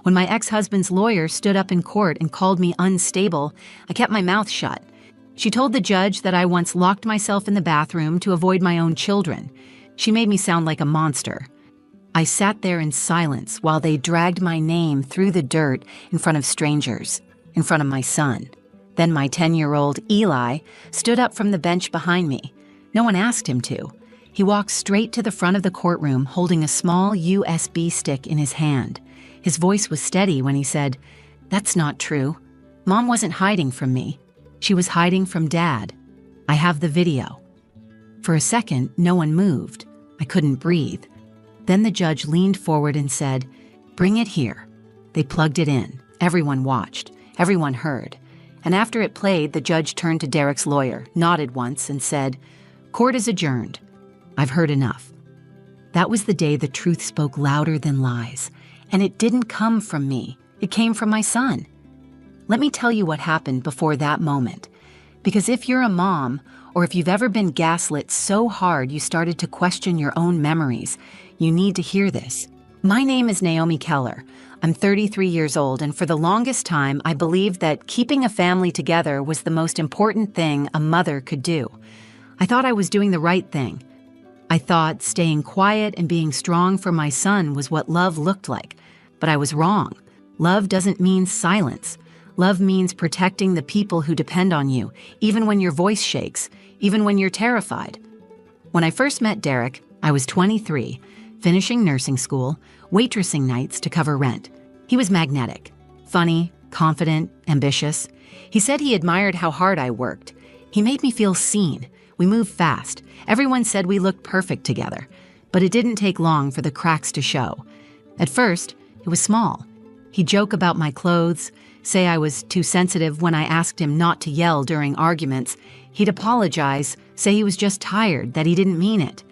When my ex-husband's lawyer stood up in court and called me unstable, I kept my mouth shut. She told the judge that I once locked myself in the bathroom to avoid my own children. She made me sound like a monster. I sat there in silence while they dragged my name through the dirt in front of strangers, in front of my son. Then my 10-year-old Eli stood up from the bench behind me. No one asked him to. He walked straight to the front of the courtroom holding a small USB stick in his hand. His voice was steady when he said, "That's not true. Mom wasn't hiding from me. She was hiding from Dad. I have the video." For a second, no one moved. I couldn't breathe. Then the judge leaned forward and said, "Bring it here." They plugged it in. Everyone watched. Everyone heard. And after it played, the judge turned to Derek's lawyer, nodded once, and said, "Court is adjourned. I've heard enough." That was the day the truth spoke louder than lies. And it didn't come from me. It came from my son. Let me tell you what happened before that moment. Because if you're a mom, or if you've ever been gaslit so hard you started to question your own memories, you need to hear this. My name is Naomi Keller. I'm 33 years old, and for the longest time, I believed that keeping a family together was the most important thing a mother could do. I thought I was doing the right thing. I thought staying quiet and being strong for my son was what love looked like. But I was wrong. Love doesn't mean silence. Love means protecting the people who depend on you, even when your voice shakes, even when you're terrified. When I first met Derek, I was 23, finishing nursing school, waitressing nights to cover rent. He was magnetic, funny, confident, ambitious. He said he admired how hard I worked. He made me feel seen. We moved fast. Everyone said we looked perfect together. But it didn't take long for the cracks to show. At first, it was small. He'd joke about my clothes, say I was too sensitive when I asked him not to yell during arguments. He'd apologize, say he was just tired, that he didn't mean it.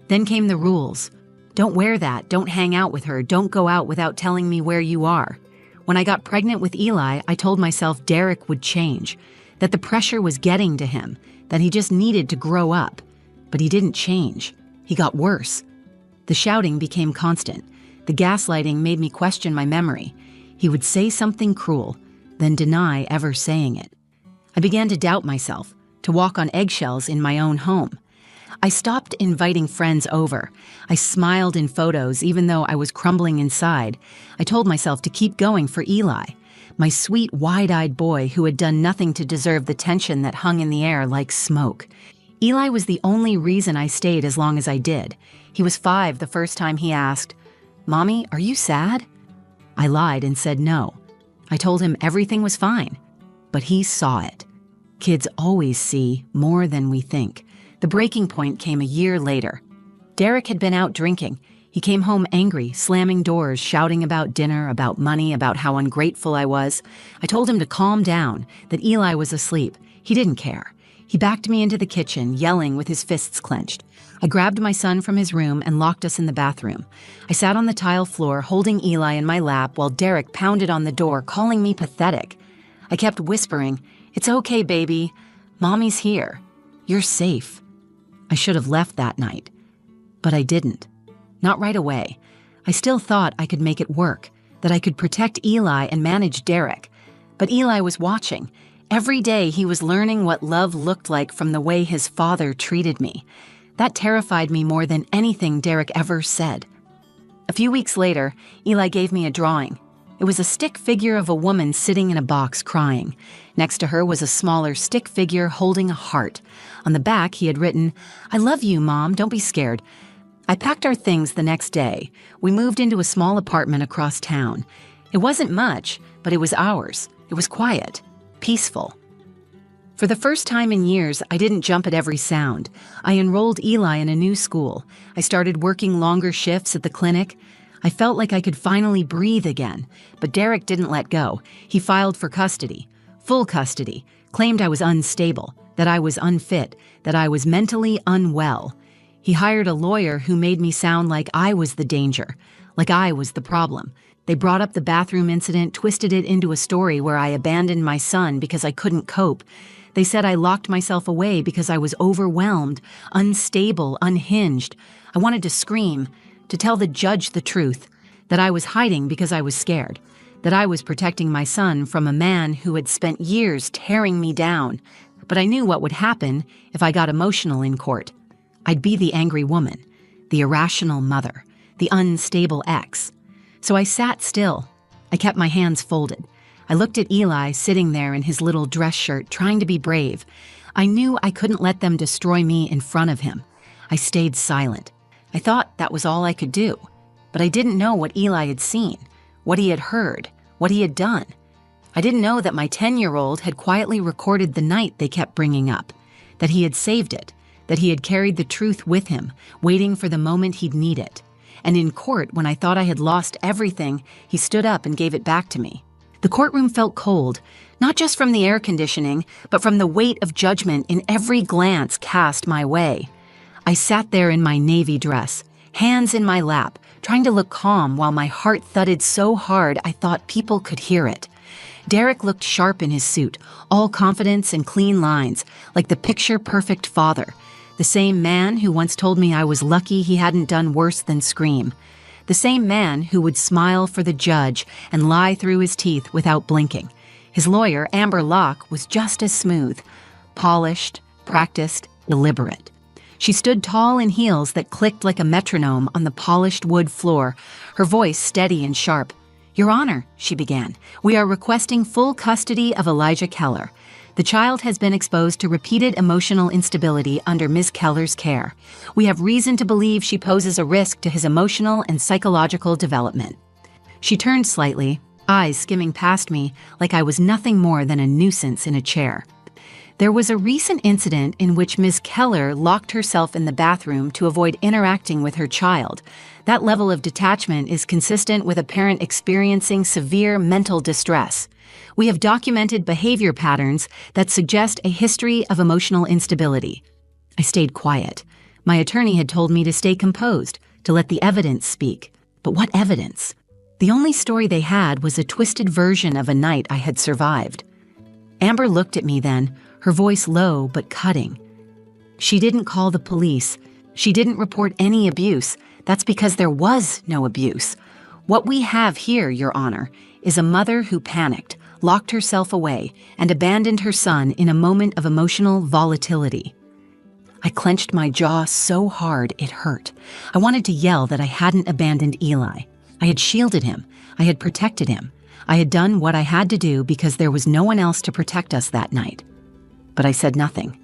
Then came the rules. Don't wear that, don't hang out with her, don't go out without telling me where you are. When I got pregnant with Eli, I told myself Derek would change, that the pressure was getting to him, that he just needed to grow up. But he didn't change. He got worse. The shouting became constant. The gaslighting made me question my memory. He would say something cruel, then deny ever saying it. I began to doubt myself, to walk on eggshells in my own home. I stopped inviting friends over. I smiled in photos even though I was crumbling inside. I told myself to keep going for Eli, my sweet, wide-eyed boy who had done nothing to deserve the tension that hung in the air like smoke. Eli was the only reason I stayed as long as I did. He was 5 the first time he asked, "Mommy, are you sad?" I lied and said no. I told him everything was fine, but he saw it. Kids always see more than we think. The breaking point came a year later. Derek had been out drinking. He came home angry, slamming doors, shouting about dinner, about money, about how ungrateful I was. I told him to calm down, that Eli was asleep. He didn't care. He backed me into the kitchen, yelling with his fists clenched. I grabbed my son from his room and locked us in the bathroom. I sat on the tile floor, holding Eli in my lap while Derek pounded on the door, calling me pathetic. I kept whispering, "It's okay, baby. Mommy's here. You're safe." I should have left that night, but I didn't. Not right away. I still thought I could make it work, that I could protect Eli and manage Derek. But Eli was watching. Every day he was learning what love looked like from the way his father treated me. That terrified me more than anything Derek ever said. A few weeks later, Eli gave me a drawing. It was a stick figure of a woman sitting in a box crying. Next to her was a smaller stick figure holding a heart. On the back, he had written, "I love you, Mom, don't be scared." I packed our things the next day. We moved into a small apartment across town. It wasn't much, but it was ours. It was quiet, peaceful. For the first time in years, I didn't jump at every sound. I enrolled Eli in a new school. I started working longer shifts at the clinic. I felt like I could finally breathe again, but Derek didn't let go. He filed for custody, full custody, claimed I was unstable, that I was unfit, that I was mentally unwell. He hired a lawyer who made me sound like I was the danger, like I was the problem. They brought up the bathroom incident, twisted it into a story where I abandoned my son because I couldn't cope. They said I locked myself away because I was overwhelmed, unstable, unhinged. I wanted to scream, to tell the judge the truth, that I was hiding because I was scared. that I was protecting my son from a man who had spent years tearing me down, but I knew what would happen if I got emotional in court. I'd be the angry woman, the irrational mother, the unstable ex. So I sat still. I kept my hands folded. I looked at Eli sitting there in his little dress shirt, trying to be brave. I knew I couldn't let them destroy me in front of him. I stayed silent. I thought that was all I could do. But I didn't know what Eli had seen, what he had heard, what he had done. I didn't know that my 10-year-old had quietly recorded the night they kept bringing up, that he had saved it, that he had carried the truth with him, waiting for the moment he'd need it. And in court, when I thought I had lost everything, he stood up and gave it back to me. The courtroom felt cold, not just from the air conditioning, but from the weight of judgment in every glance cast my way. I sat there in my navy dress, hands in my lap, trying to look calm while my heart thudded so hard I thought people could hear it. Derek looked sharp in his suit, all confidence and clean lines, like the picture-perfect father, the same man who once told me I was lucky he hadn't done worse than scream. The same man who would smile for the judge and lie through his teeth without blinking. His lawyer, Amber Locke, was just as smooth, polished, practiced, deliberate. She stood tall in heels that clicked like a metronome on the polished wood floor, her voice steady and sharp. "Your Honor," she began, "we are requesting full custody of Elijah Keller. The child has been exposed to repeated emotional instability under Ms. Keller's care. We have reason to believe she poses a risk to his emotional and psychological development." She turned slightly, eyes skimming past me like I was nothing more than a nuisance in a chair. There was a recent incident in which Ms. Keller locked herself in the bathroom to avoid interacting with her child. That level of detachment is consistent with a parent experiencing severe mental distress. We have documented behavior patterns that suggest a history of emotional instability. I stayed quiet. My attorney had told me to stay composed, to let the evidence speak. But what evidence? The only story they had was a twisted version of a night I had survived. Amber looked at me then, her voice low but cutting. "She didn't call the police. She didn't report any abuse. That's because there was no abuse. What we have here, Your Honor, is a mother who panicked, locked herself away, and abandoned her son in a moment of emotional volatility." I clenched my jaw so hard it hurt. I wanted to yell that I hadn't abandoned Eli. I had shielded him. I had protected him. I had done what I had to do because there was no one else to protect us that night. But I said nothing.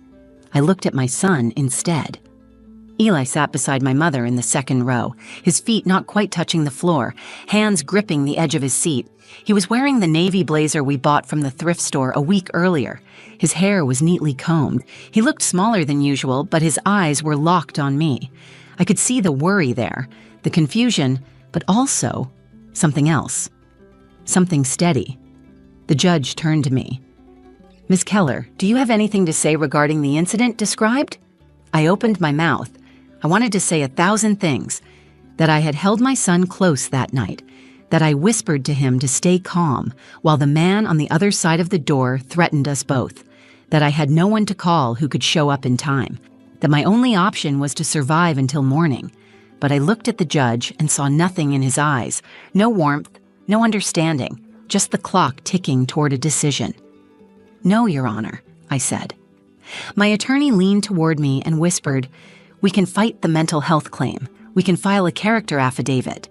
I looked at my son instead. Eli sat beside my mother in the second row, his feet not quite touching the floor, hands gripping the edge of his seat. He was wearing the navy blazer we bought from the thrift store a week earlier. His hair was neatly combed. He looked smaller than usual, but his eyes were locked on me. I could see the worry there, the confusion, but also something else. Something steady. The judge turned to me. "Ms. Keller, do you have anything to say regarding the incident described?" I opened my mouth. I wanted to say 1,000 things. That I had held my son close that night. That I whispered to him to stay calm while the man on the other side of the door threatened us both. That I had no one to call who could show up in time. That my only option was to survive until morning. But I looked at the judge and saw nothing in his eyes. No warmth, no understanding, just the clock ticking toward a decision. "No, Your Honor," I said. My attorney leaned toward me and whispered, "We can fight the mental health claim. We can file a character affidavit."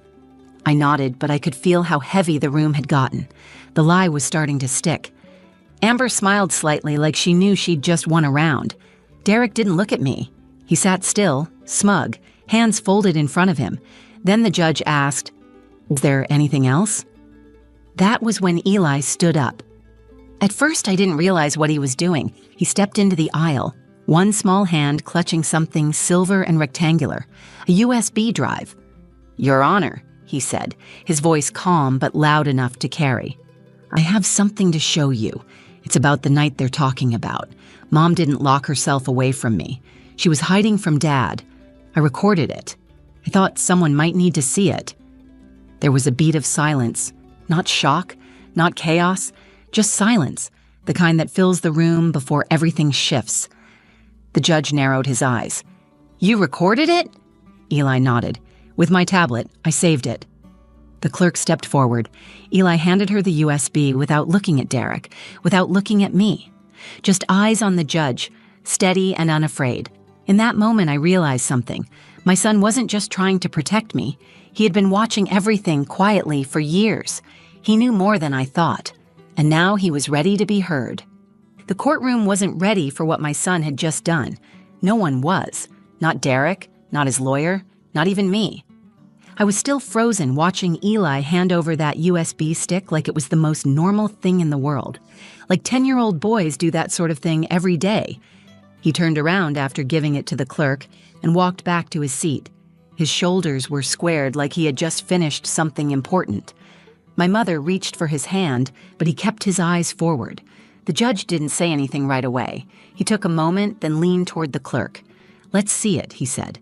I nodded, but I could feel how heavy the room had gotten. The lie was starting to stick. Amber smiled slightly like she knew she'd just won a round. Derek didn't look at me. He sat still, smug, hands folded in front of him. Then the judge asked, "Is there anything else?" That was when Eli stood up. At first, I didn't realize what he was doing. He stepped into the aisle, one small hand clutching something silver and rectangular, a USB drive. "Your Honor," he said, his voice calm but loud enough to carry. "I have something to show you. It's about the night they're talking about. Mom didn't lock herself away from me. She was hiding from Dad. I recorded it. I thought someone might need to see it." There was a beat of silence. Not shock, not chaos, just silence, the kind that fills the room before everything shifts. The judge narrowed his eyes. "You recorded it?" Eli nodded. "With my tablet, I saved it." The clerk stepped forward. Eli handed her the USB without looking at Derek, without looking at me. Just eyes on the judge, steady and unafraid. In that moment, I realized something. My son wasn't just trying to protect me. He had been watching everything quietly for years. He knew more than I thought. And now he was ready to be heard. The courtroom wasn't ready for what my son had just done. No one was. Not Derek, not his lawyer, not even me. I was still frozen watching Eli hand over that USB stick like it was the most normal thing in the world. Like 10-year-old boys do that sort of thing every day. He turned around after giving it to the clerk and walked back to his seat. His shoulders were squared like he had just finished something important. My mother reached for his hand, but he kept his eyes forward. The judge didn't say anything right away. He took a moment, then leaned toward the clerk. "Let's see it," he said.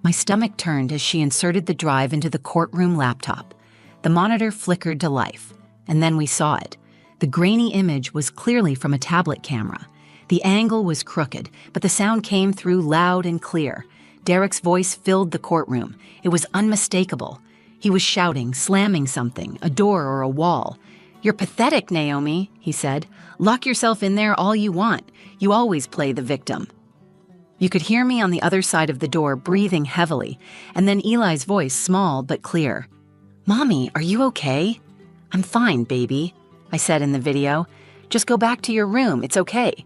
My stomach turned as she inserted the drive into the courtroom laptop. The monitor flickered to life, and then we saw it. The grainy image was clearly from a tablet camera. The angle was crooked, but the sound came through loud and clear. Derek's voice filled the courtroom. It was unmistakable. He was shouting, slamming something, a door or a wall. "You're pathetic, Naomi," he said. "Lock yourself in there all you want. You always play the victim." You could hear me on the other side of the door breathing heavily, and then Eli's voice small but clear. "Mommy, are you okay?" "I'm fine, baby," I said in the video. "Just go back to your room, it's okay."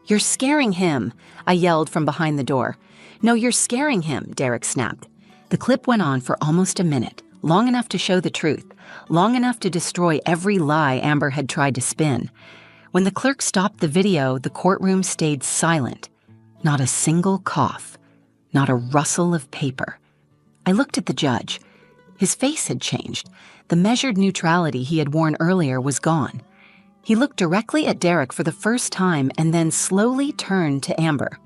"You're scaring him," I yelled from behind the door. "No, you're scaring him," Derek snapped. The clip went on for almost a minute, long enough to show the truth, long enough to destroy every lie Amber had tried to spin. When the clerk stopped the video, the courtroom stayed silent. Not a single cough, not a rustle of paper. I looked at the judge. His face had changed. The measured neutrality he had worn earlier was gone. He looked directly at Derek for the first time and then slowly turned to Amber.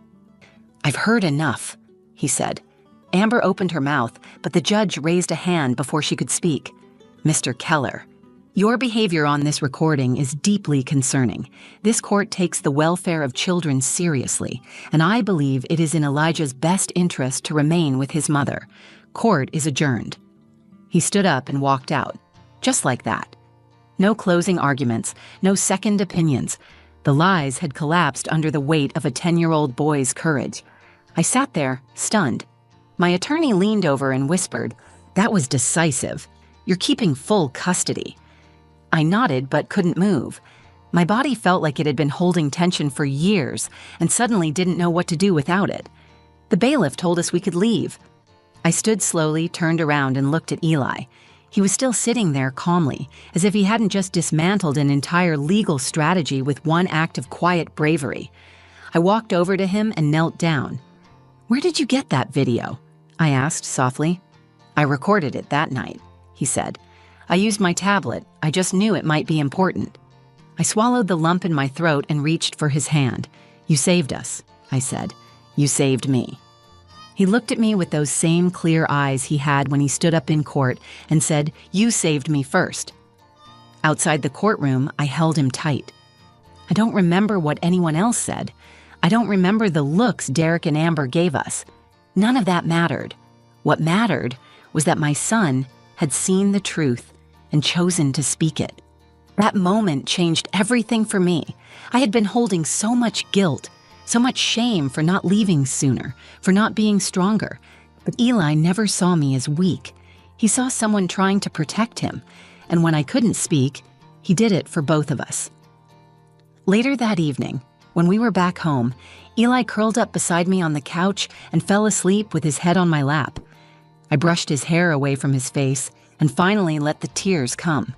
"I've heard enough," he said. Amber opened her mouth, but the judge raised a hand before she could speak. "Mr. Keller, your behavior on this recording is deeply concerning. This court takes the welfare of children seriously, and I believe it is in Elijah's best interest to remain with his mother. Court is adjourned." He stood up and walked out, just like that. No closing arguments, no second opinions. The lies had collapsed under the weight of a 10-year-old boy's courage. I sat there, stunned. My attorney leaned over and whispered, "That was decisive. You're keeping full custody." I nodded but couldn't move. My body felt like it had been holding tension for years and suddenly didn't know what to do without it. The bailiff told us we could leave. I stood slowly, turned around, and looked at Eli. He was still sitting there calmly, as if he hadn't just dismantled an entire legal strategy with one act of quiet bravery. I walked over to him and knelt down. "Where did you get that video?" I asked softly. "I recorded it that night," he said. "I used my tablet. I just knew it might be important." I swallowed the lump in my throat and reached for his hand. "You saved us," I said. "You saved me." He looked at me with those same clear eyes he had when he stood up in court and said, "You saved me first." Outside the courtroom, I held him tight. I don't remember what anyone else said. I don't remember the looks Derek and Amber gave us. None of that mattered. What mattered was that my son had seen the truth and chosen to speak it. That moment changed everything for me. I had been holding so much guilt, so much shame for not leaving sooner, for not being stronger. But Eli never saw me as weak. He saw someone trying to protect him, and when I couldn't speak, he did it for both of us. Later that evening, when we were back home, Eli curled up beside me on the couch and fell asleep with his head on my lap. I brushed his hair away from his face and finally let the tears come.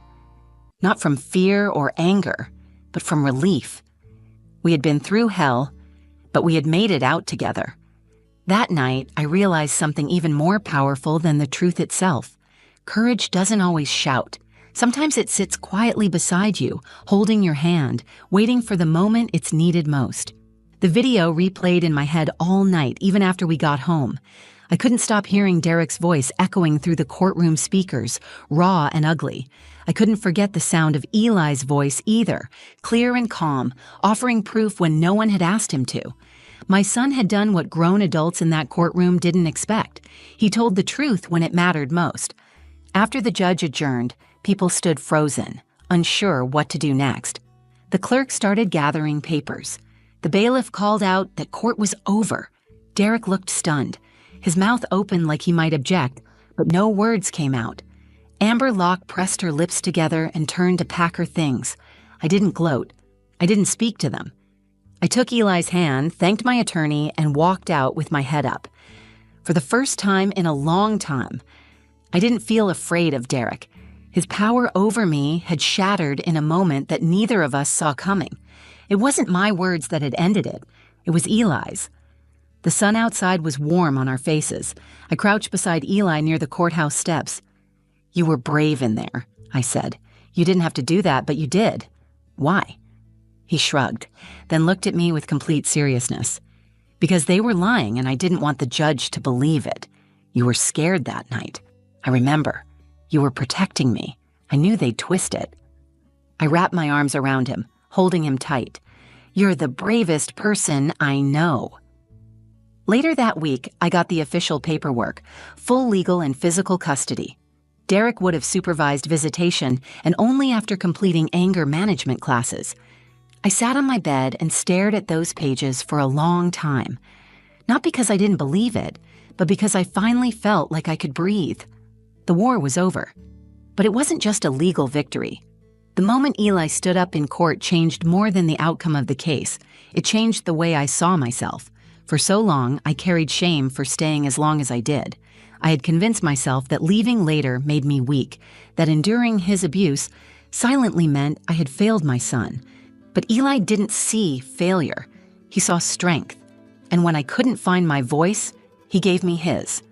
Not from fear or anger, but from relief. We had been through hell, but we had made it out together. That night, I realized something even more powerful than the truth itself. Courage doesn't always shout. Sometimes it sits quietly beside you, holding your hand, waiting for the moment it's needed most. The video replayed in my head all night, even after we got home. I couldn't stop hearing Derek's voice echoing through the courtroom speakers, raw and ugly. I couldn't forget the sound of Eli's voice either, clear and calm, offering proof when no one had asked him to. My son had done what grown adults in that courtroom didn't expect. He told the truth when it mattered most. After the judge adjourned, people stood frozen, unsure what to do next. The clerk started gathering papers. The bailiff called out that court was over. Derek looked stunned. His mouth opened like he might object, but no words came out. Amber Locke pressed her lips together and turned to pack her things. I didn't gloat. I didn't speak to them. I took Eli's hand, thanked my attorney, and walked out with my head up. For the first time in a long time, I didn't feel afraid of Derek. His power over me had shattered in a moment that neither of us saw coming. It wasn't my words that had ended it. It was Eli's. The sun outside was warm on our faces. I crouched beside Eli near the courthouse steps. "You were brave in there," I said. "You didn't have to do that, but you did. Why?" He shrugged, then looked at me with complete seriousness. "Because they were lying and I didn't want the judge to believe it. You were scared that night. I remember. You were protecting me. I knew they'd twist it." I wrapped my arms around him, holding him tight. "You're the bravest person I know." Later that week, I got the official paperwork, full legal and physical custody. Derek would have supervised visitation, and only after completing anger management classes. I sat on my bed and stared at those pages for a long time. Not because I didn't believe it, but because I finally felt like I could breathe. The war was over. But it wasn't just a legal victory. The moment Eli stood up in court changed more than the outcome of the case. It changed the way I saw myself. For so long, I carried shame for staying as long as I did. I had convinced myself that leaving later made me weak, that enduring his abuse silently meant I had failed my son. But Eli didn't see failure. He saw strength. And when I couldn't find my voice, he gave me his.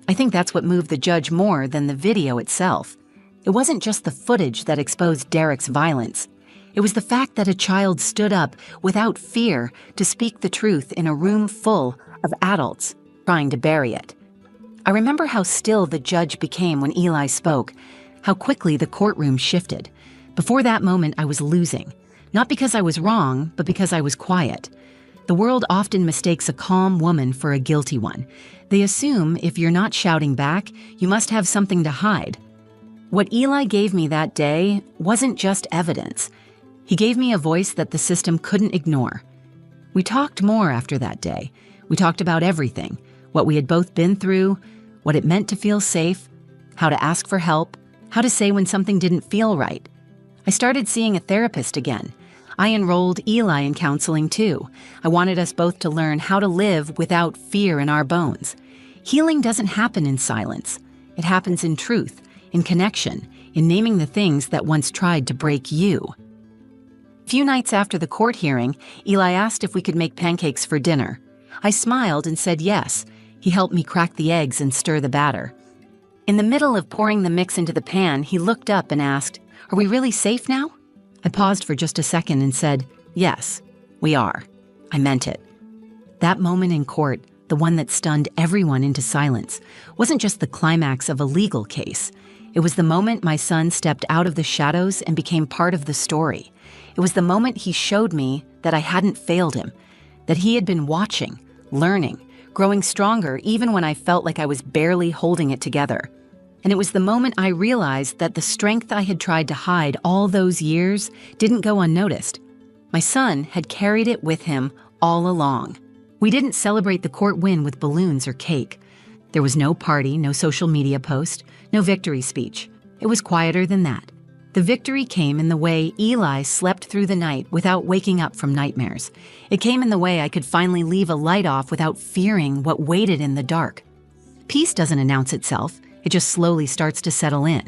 I think that's what moved the judge more than the video itself. It wasn't just the footage that exposed Derek's violence. It was the fact that a child stood up without fear to speak the truth in a room full of adults trying to bury it. I remember how still the judge became when Eli spoke, how quickly the courtroom shifted. Before that moment, I was losing. Not because I was wrong, but because I was quiet. The world often mistakes a calm woman for a guilty one. They assume if you're not shouting back, you must have something to hide. What Eli gave me that day wasn't just evidence. He gave me a voice that the system couldn't ignore. We talked more after that day. We talked about everything, what we had both been through, what it meant to feel safe, how to ask for help, how to say when something didn't feel right. I started seeing a therapist again. I enrolled Eli in counseling too. I wanted us both to learn how to live without fear in our bones. Healing doesn't happen in silence. It happens in truth, in connection, in naming the things that once tried to break you. A few nights after the court hearing, Eli asked if we could make pancakes for dinner. I smiled and said yes. He helped me crack the eggs and stir the batter. In the middle of pouring the mix into the pan, he looked up and asked, "Are we really safe now?" I paused for just a second and said, "Yes, we are." I meant it. That moment in court, the one that stunned everyone into silence, wasn't just the climax of a legal case. It was the moment my son stepped out of the shadows and became part of the story. It was the moment he showed me that I hadn't failed him, that he had been watching, learning, growing stronger even when I felt like I was barely holding it together. And it was the moment I realized that the strength I had tried to hide all those years didn't go unnoticed. My son had carried it with him all along. We didn't celebrate the court win with balloons or cake. There was no party, no social media post, no victory speech. It was quieter than that. The victory came in the way Eli slept through the night without waking up from nightmares. It came in the way I could finally leave a light off without fearing what waited in the dark. Peace doesn't announce itself. It just slowly starts to settle in.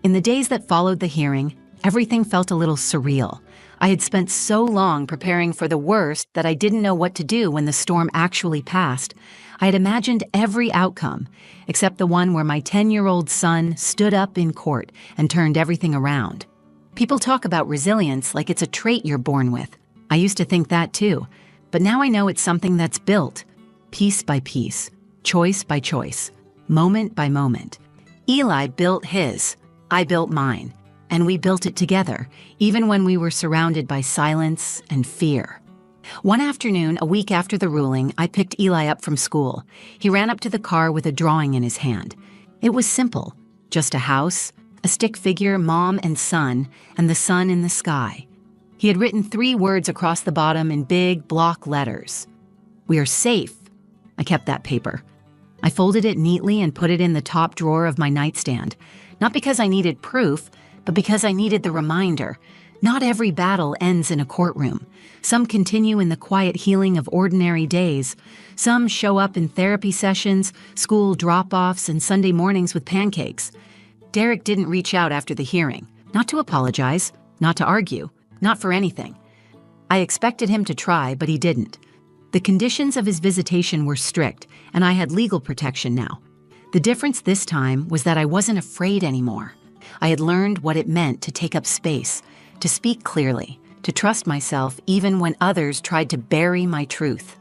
In the days that followed the hearing, everything felt a little surreal. I had spent so long preparing for the worst that I didn't know what to do when the storm actually passed. I had imagined every outcome, except the one where my 10-year-old son stood up in court and turned everything around. People talk about resilience like it's a trait you're born with. I used to think that too, but now I know it's something that's built, piece by piece, choice by choice, moment by moment. Eli built his, I built mine, and we built it together, even when we were surrounded by silence and fear. One afternoon, a week after the ruling, I picked Eli up from school. He ran up to the car with a drawing in his hand. It was simple, Just a house, a stick figure, mom and son, and the sun in the sky. He had written 3 words across the bottom in big block letters. "We are safe." I kept that paper. I folded it neatly and put it in the top drawer of my nightstand, not because I needed proof, but because I needed the reminder. Not every battle ends in a courtroom. Some continue in the quiet healing of ordinary days. Some show up in therapy sessions, school drop-offs, and Sunday mornings with pancakes. Derek didn't reach out after the hearing, not to apologize, not to argue, not for anything. I expected him to try, but he didn't. The conditions of his visitation were strict, and I had legal protection now. The difference this time was that I wasn't afraid anymore. I had learned what it meant to take up space, to speak clearly, to trust myself even when others tried to bury my truth.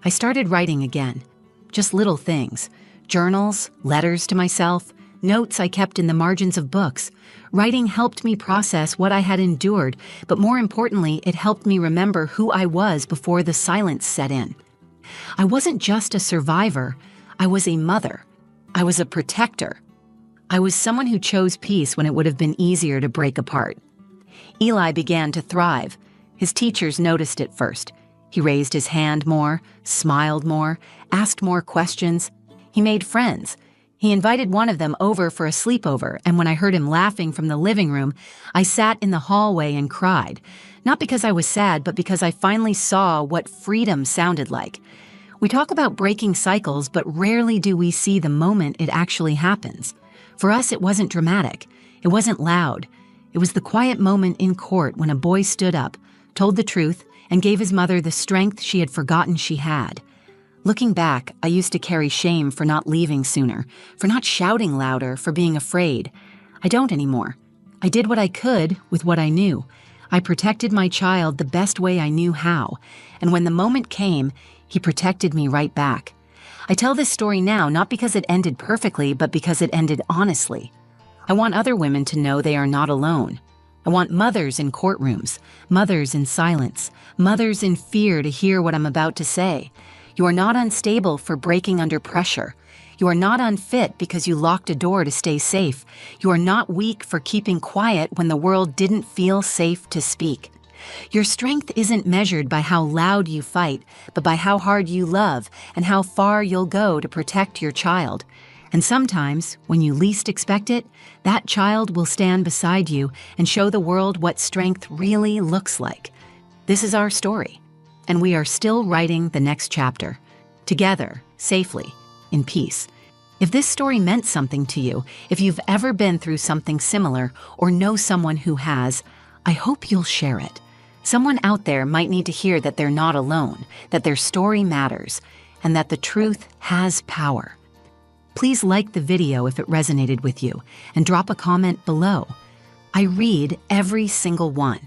I started writing again, just little things, journals, letters to myself, notes I kept in the margins of books. Writing helped me process what I had endured, but more importantly, it helped me remember who I was before the silence set in. I wasn't just a survivor, I was a mother. I was a protector. I was someone who chose peace when it would have been easier to break apart. Eli began to thrive. His teachers noticed it first. He raised his hand more, smiled more, asked more questions. He made friends. He invited one of them over for a sleepover, and when I heard him laughing from the living room, I sat in the hallway and cried. Not because I was sad, but because I finally saw what freedom sounded like. We talk about breaking cycles, but rarely do we see the moment it actually happens. For us, it wasn't dramatic. It wasn't loud. It was the quiet moment in court when a boy stood up, told the truth, and gave his mother the strength she had forgotten she had. Looking back, I used to carry shame for not leaving sooner, for not shouting louder, for being afraid. I don't anymore. I did what I could with what I knew. I protected my child the best way I knew how, and when the moment came, he protected me right back. I tell this story now not because it ended perfectly, but because it ended honestly. I want other women to know they are not alone. I want mothers in courtrooms, mothers in silence, mothers in fear to hear what I'm about to say. You are not unstable for breaking under pressure. You are not unfit because you locked a door to stay safe. You are not weak for keeping quiet when the world didn't feel safe to speak. Your strength isn't measured by how loud you fight, but by how hard you love and how far you'll go to protect your child. And sometimes, when you least expect it, that child will stand beside you and show the world what strength really looks like. This is our story, and we are still writing the next chapter, together, safely, in peace. If this story meant something to you, if you've ever been through something similar or know someone who has, I hope you'll share it. Someone out there might need to hear that they're not alone, that their story matters, and that the truth has power. Please like the video if it resonated with you, and drop a comment below. I read every single one,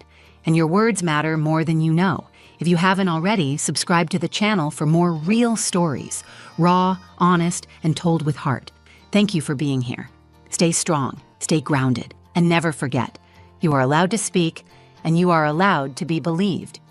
and your words matter more than you know. If you haven't already, subscribe to the channel for more real stories, raw, honest, and told with heart. Thank you for being here. Stay strong, stay grounded, and never forget, you are allowed to speak, and you are allowed to be believed.